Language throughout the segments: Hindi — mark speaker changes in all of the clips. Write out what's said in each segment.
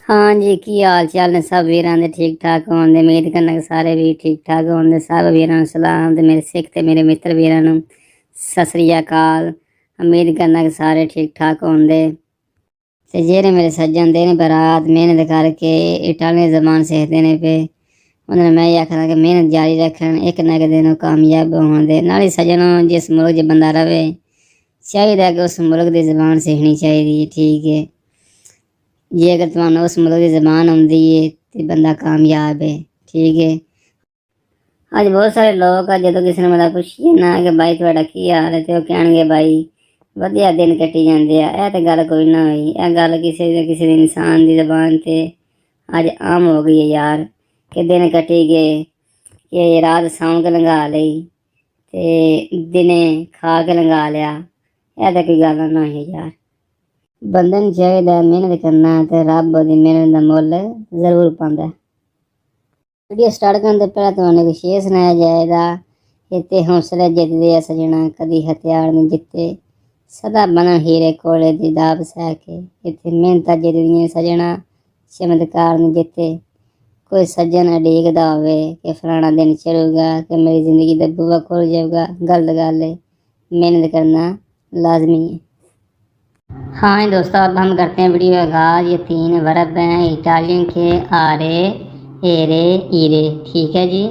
Speaker 1: हाँ जी, की हाल चाल ने सब वीरां दे ठीक ठाक होंदे। उम्मीद करना कि सारे भी ठीक ठाक होंदे। सब वीरां नूं सलाम ते मेरे सिख ते मेरे मित्र वीरां नूं सत श्री अकाल। उम्मीद करना कि सारे ठीक ठाक होंदे ते जेह्ड़े मेरे सज्जन दिन बरात मेहनत करके इटालियन जबान सीखदे ने पे उन्हें मैं ये आखना कि मेहनत जारी रखन, एक ना एक दिन कामयाब होंदे। नाले सज्जनों, जिस मुल्क च बंदा रवे चाहिए कि उस मुल्क की जबान सीखनी चाहिए। ठीक है, जे अगर तुहानू उस मुल्क की जबान आउंदी है तो बंदा कामयाब है। ठीक है, अज बहुत सारे लोग जो किसी ने मतलब पुछिए ना कि भाई थोड़ा की हाल है तो कहणगे भाई वधिया दिन कट्टी जाते हैं। यह तो गल कोई ना हुई, यह गल किसी इंसान की जबान से अज आम हो गई है यार कि दिन कट्टी गए कि रात सौ के लंघा ली ते दिने खा के लंघा लिया। यह तो कोई गल ना है यार। बंदे नूं चाहिए मेहनत करना ते रब ओहदी मेहनत का मुल जरूर पांदा। वीडियो स्टार्ट करने से पहले तुहानू एक शेर सुनाया जाएगा। इत्ते हौसले जितदे आ सजना, कदी हथियार नहीं जिते, सदा बनन हीरे कोले दी दाब सह के। इत्थे मेहनत जितदियां सजना, चमत्कार नहीं जिते। कोई सज्जन उडीकदा होवे कि फलाना दिन चलूगा कि मेरी जिंदगी दा बुआ खुल जाऊगा, गलत गल है। मेहनत करना लाजमी है। हाँ दोस्तों, अब हम करते हैं वीडियो का आगाज। ये 3 वर्ब हैं इटालियन के, आरे एरे ईरे। ठीक है जी,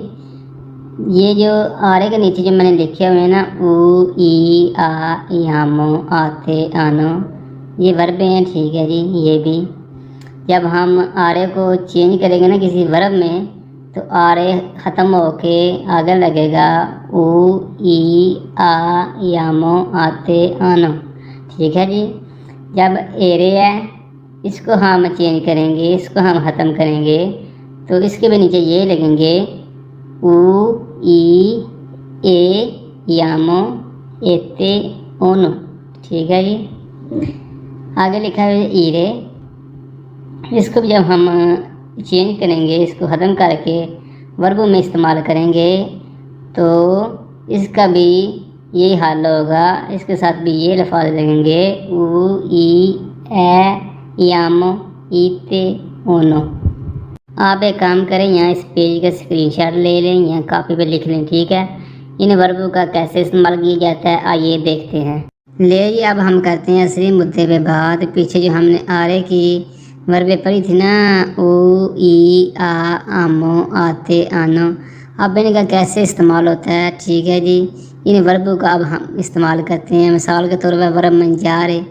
Speaker 1: ये जो आरे के नीचे जो मैंने लिखे हुए हैं ना, ऊ ई आ यामो आते आनो, ये वर्ब हैं। ठीक है जी, ये भी जब हम आरे को चेंज करेंगे ना किसी वर्ब में तो आरे ख़त्म होके आगे लगेगा ऊ ई आ यामो आते आनो। ठीक है जी, जब एरे है इसको हम चेंज करेंगे, इसको हम ख़त्म करेंगे तो इसके भी नीचे ये लगेंगे ऊ ई ए यामो एते ओनो। ठीक है जी, आगे लिखा है ईरे, इसको भी जब हम चेंज करेंगे, इसको ख़त्म करके वर्बों में इस्तेमाल करेंगे तो इसका भी यही हाल होगा। इसके साथ भी ये लफाज लगेंगे ऊ ई ए यामो ईते ओनो। आप एक काम करें, यहाँ इस पेज का स्क्रीनशॉट ले लें, यहाँ कापी पे लिख लें। ठीक है, इन वर्बों का कैसे इस्तेमाल किया जाता है आइए देखते हैं। ले जी, अब हम करते हैं असली मुद्दे पे बात। पीछे जो हमने आरे की वर्बें पढ़ी थी ना, ओ ई आ आमो आते आनो, अब इनका कैसे इस्तेमाल होता है। ठीक है जी, इन वर्बों का अब हम इस्तेमाल करते हैं। मिसाल के तौर पर वर्ब मंजारे,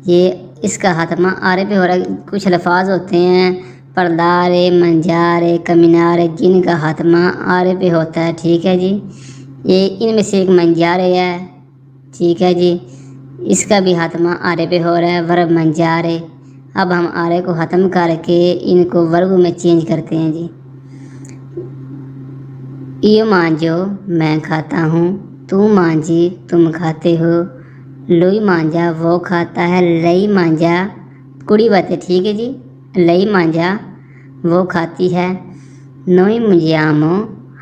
Speaker 1: ये इसका हाथमा आरे पे हो रहा है। कुछ लफाज होते हैं पर्दारे, मंजारे, कमीनारे, जिनका हाथमा आरे पे होता है। ठीक है जी, ये इनमें से एक मंजारे है। ठीक है जी, इसका भी हाथमा आरे पे हो रहा है, वर्ब मंजारे। अब हम आरे को ख़त्म करके इनको वर्ब में चेंज करते हैं जी। यो मांझो मैं खाता हूँ, तू मांझी तुम खाते हो, लोई मांझा वो खाता है, लई मांझा कुड़ी बात है। ठीक है जी, लई मांझा वो खाती है, नोई मुंजियामो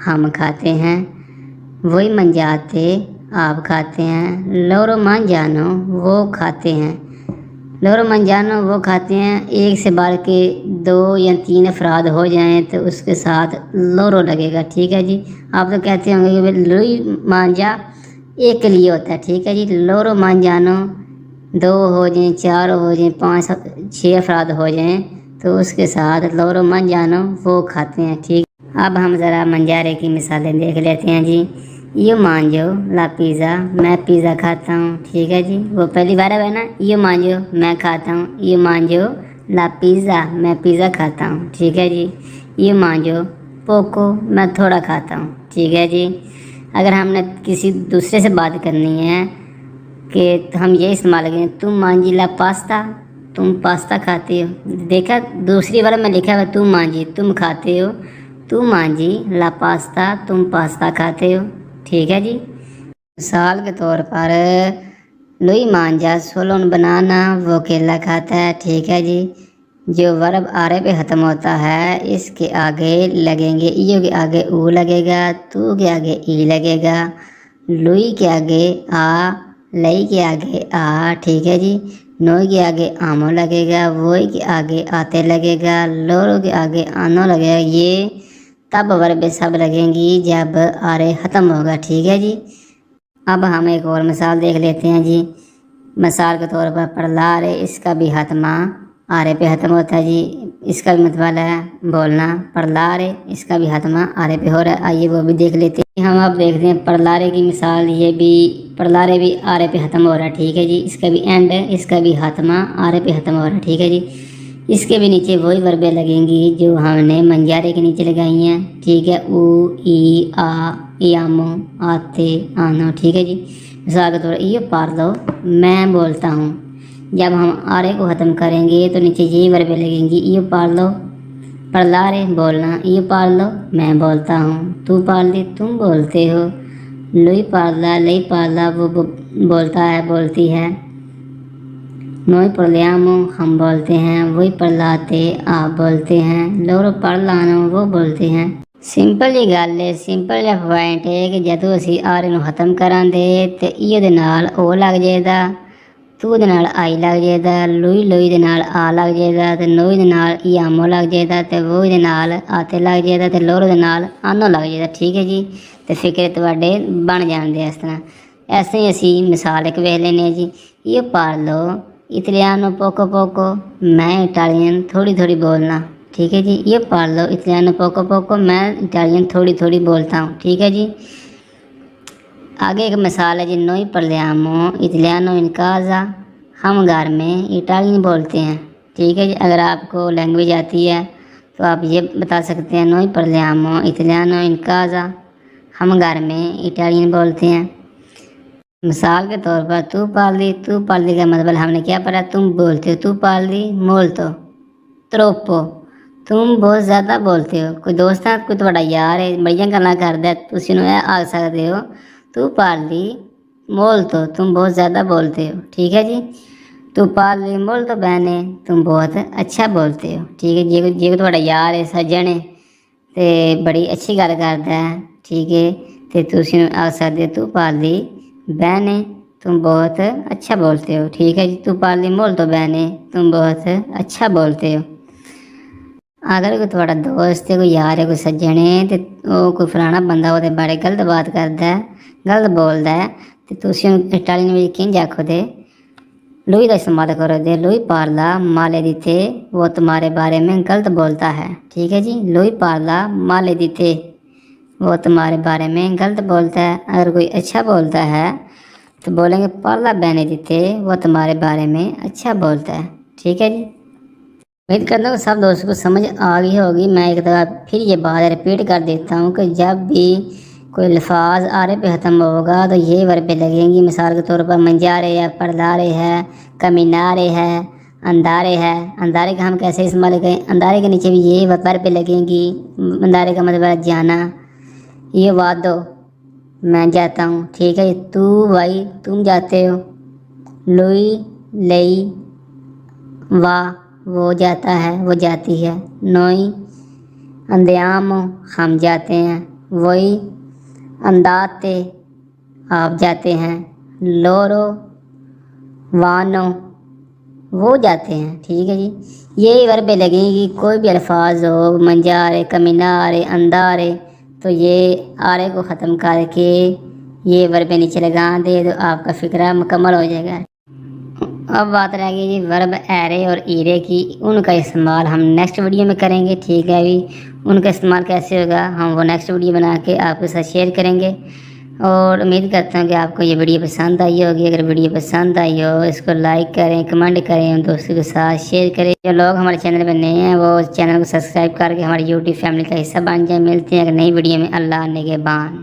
Speaker 1: हम खाते हैं, वही मंजाते आप खाते हैं, लोरो मंजानो वो खाते हैं। लोरो मंजानो वो खाते हैं, एक से बढ़ के 2 या 3 अफराद हो जाएं तो उसके साथ लोरो लगेगा। ठीक है जी, आप तो कहते होंगे कि लोई मांझा एक के लिए होता है। ठीक है जी, लोरो मंजानो 2 हो जाएं, 4 हो जाएं, 5 6 अफराद हो जाएं तो उसके साथ लोरो मंजानो वो खाते हैं। ठीक, अब हम ज़रा मंजारे की मिसालें देख लेते हैं जी। यो मांझो ला पिज़्ज़ा, मैं पिज़्ज़ा खाता हूँ। ठीक है जी, वो पहली बार है ना, यो मांझो मैं खाता हूँ, यो मांझो ला पिज़्ज़ा मैं पिज़्ज़ा खाता हूँ। ठीक है जी, यो मांझो पोको मैं थोड़ा खाता हूँ। ठीक है जी, अगर हमने किसी दूसरे से बात करनी है कि तो हम ये इस्तेमाल करें तुम मांझी ला पास्ता, तुम पास्ता खाते हो। देखा दूसरी बार में लिखा हुआ तुम मांझी तुम खाते हो, तुम मांझी ला पास्ता तुम पास्ता खाते हो। ठीक है जी, मिसाल के तौर पर लुई मांझा सोलोन बनाना वो केला खाता है। ठीक है जी, जो वर्ब आरे पे ख़त्म होता है इसके आगे लगेंगे, ईयो के आगे ऊ लगेगा, तू के आगे ई लगेगा, लुई के आगे आ, लई के आगे आ। ठीक है जी, नोई के आगे आमो लगेगा, वोई के आगे आते लगेगा, लोरो के आगे आनो लगेगा। ये तब वर्ब सब लगेंगी जब आरे ख़त्म होगा। ठीक है जी। अब हम एक और मिसाल देख लेते हैं जी। मिसाल के तौर पर पढ़लारे, इसका भी हतमा आरे पे ख़त्म होता है जी। इसका भी मतलब है बोलना। पढ़लारे, इसका भी हतमा आरे पे हो रहा है। आइए वो भी देख लेते हैं। हम अब देखते हैं पढ़लारे की मिसाल। ये भी पढ़लारे भी आरे पे ख़त्म हो रहा है। ठीक है जी। इसका भी एंड है, इसका भी हतमा आरे पे ख़त्म हो रहा है। ठीक है जी। इसके भी नीचे वही वर्बें लगेंगी जो हमने मंजारे के नीचे लगाई हैं। ठीक है। ऊ, ई, आ, यामो, आते, आनो। ठीक है जी। मिसाल के तौर ये पढ़ लो, मैं बोलता हूँ। जब हम आरे को ख़त्म करेंगे तो नीचे यही वर्बें लगेंगी। ये पढ़ लो, पढ़लारे बोलना। ये पढ़ लो, मैं बोलता हूँ। तू पढ़ ली, तुम बोलते हो। लुई पढ़ला, लई पढ़ला, वो बोलता है, बोलती है। नोई पढ़लियामो, हम बोलते हैं। वही पढ़लाते, आप बोलते हैं। लोरो पढ़ लानो, वो बोलते हैं। ਸਿੰਪਲ ਜੀ ਗੱਲ ਹੈ, ਸਿੰਪਲ ਜਿਹਾ ਪੁਆਇੰਟ ਹੈ ਕਿ ਜਦੋਂ ਅਸੀਂ ਆਰ ਨੂੰ ਖਤਮ ਕਰਾਂਗੇ ਤੇ ਈ ਦੇ ਨਾਲ ਓ ਲੱਗ ਜਾਏਗਾ, ਤੂ ਦੇ ਨਾਲ ਆਈ ਲੱਗ ਜਾਏਗਾ, ਲੋਈ ਲੋਈ ਦੇ ਨਾਲ ਆ ਲੱਗ ਜਾਏਗਾ ਤੇ ਨੋਈ ਦੇ ਨਾਲ ਈ ਆਮੋ ਲੱਗ ਜਾਏਗਾ ਤੇ ਵੋ ਦੇ ਨਾਲ ਆਤੇ ਲੱਗ ਜਾਏਗਾ ਤੇ ਲੋਰੋ ਦੇ ਨਾਲ ਆਨੋ ਲੱਗ ਜਾਏਗਾ। ਠੀਕ ਹੈ ਜੀ। ਤੇ ਫਿਕਰੇ ਤੁਹਾਡੇ ਬਣ ਜਾਂਦੇ ਇਸ ਤਰ੍ਹਾਂ। ਐਸੇ ਹੀ ਅਸੀਂ ਮਿਸਾਲ ਇੱਕ ਵੇਖ ਲੈਂਦੇ ਹਾਂ ਜੀ। ਇਹ ਪੜ੍ਹ ਲਓ, इटलियानो पोको पोको, मैं इटालियन थोड़ी थोड़ी बोलना। ठीक है जी। ये पढ़ लो, इटलियानो पोको पोको, मैं इटालियन थोड़ी थोड़ी बोलता हूँ। ठीक है जी। आगे एक मिसाल है जी। नोई parliamo इटलियानो इन casa, हम घर में इटालियन बोलते हैं। ठीक है जी। अगर आपको लैंग्वेज आती है तो आप ये बता सकते हैं नोई parliamo इटलियानो इन casa, हम घर में इटालियन बोलते हैं। मिसाल के तौर पर तू पाली, तू पाली का मतलब हमने क्या पढ़ा, तुम बोलते हो। तू पाली मोल्तो त्रोप्पो, तुम बहुत ज़्यादा बोलते हो। कोई दोस्त है, कोई तुम्हारा यार है, बढ़िया गल्लां करदा है, तुसी उन्हें आ सकते हो तू पाली मोल्तो, तुम बहुत ज़्यादा बोलते हो। ठीक है जी। तू पाली मोल्तो बहने, तुम बहुत अच्छा बोलते हो। ठीक है। जे तुम्हारा यार है, सज्जन है ते बड़ी अच्छी गल करदा है। ठीक है। ते तुसी आ सकते तू पाली बहने, तुम बहुत अच्छा बोलते हो। ठीक है जी। तू पाली मोल्तो बहने, तुम बहुत अच्छा बोलते हो। अगर कोई थोड़ा दोस्त है, कोई यार है, कोई सज्जन है ते कोई फलाना बंदा वो बड़े गलत बात करता है, गलत बोलता है, तो तुसी इटालियन में किंज आखो दे लुई का इस्तेमाल करो दे। लुई पार्ला माले दीते, वो तुम्हारे बारे में गलत बोलता है। ठीक है जी। लुई पार्ला माले दीते, वो तुम्हारे बारे में गलत बोलता है। अगर कोई अच्छा बोलता है तो बोलेंगे पार्ला बहने दीते, वो तुम्हारे बारे में अच्छा बोलता है। ठीक है जी। उम्मीद करता हूँ सब दोस्तों को समझ आ गई होगी। मैं एक दफ़ा फिर ये बात रिपीट कर देता हूँ कि जब भी कोई अल्फाज आरे पे ख़त्म होगा तो ये वर्बें लगेंगी। मिसाल के तौर पर मंजारे है, पढ़लारे है, कमीनारे है, अंधारे है। अंधारे का हम कैसे इस्तेमाल करें, अंधारे के नीचे भी ये वर्बें लगेंगी। अंधारे का मतलब है जाना। ये वादो, मैं जाता हूँ। ठीक है। तू भाई, तुम जाते हो। लुई लई, वाह, वो जाता है, वो जाती है। नोई अंदियामो, हम जाते हैं। वही अंदाते, आप जाते हैं। लोरो वानो, वो जाते हैं। ठीक है जी। यही वर्बें लगेंगी। कोई भी अल्फाज हो, मंजारे, कमीनारे, अंदारे, तो ये आरे को ख़त्म करके ये वर्बें नीचे लगा दे तो आपका फ़िक्रा मुकम्मल हो जाएगा। अब बात रह गई जी वर्ब एरे और ईरे की। उनका इस्तेमाल हम नेक्स्ट वीडियो में करेंगे। ठीक है अभी उनका इस्तेमाल कैसे होगा हम वो नेक्स्ट वीडियो बना के आपके साथ शेयर करेंगे। और उम्मीद करता हूँ कि आपको ये वीडियो पसंद आई होगी। अगर वीडियो पसंद आई हो इसको लाइक करें, कमेंट करें, दोस्तों के साथ शेयर करें। जो लोग हमारे चैनल पर नए हैं वो चैनल को सब्सक्राइब करके हमारी यूट्यूब फैमिली का हिस्सा बन जाए। मिलते हैं एक नई वीडियो में। अल्लाह निगहबान।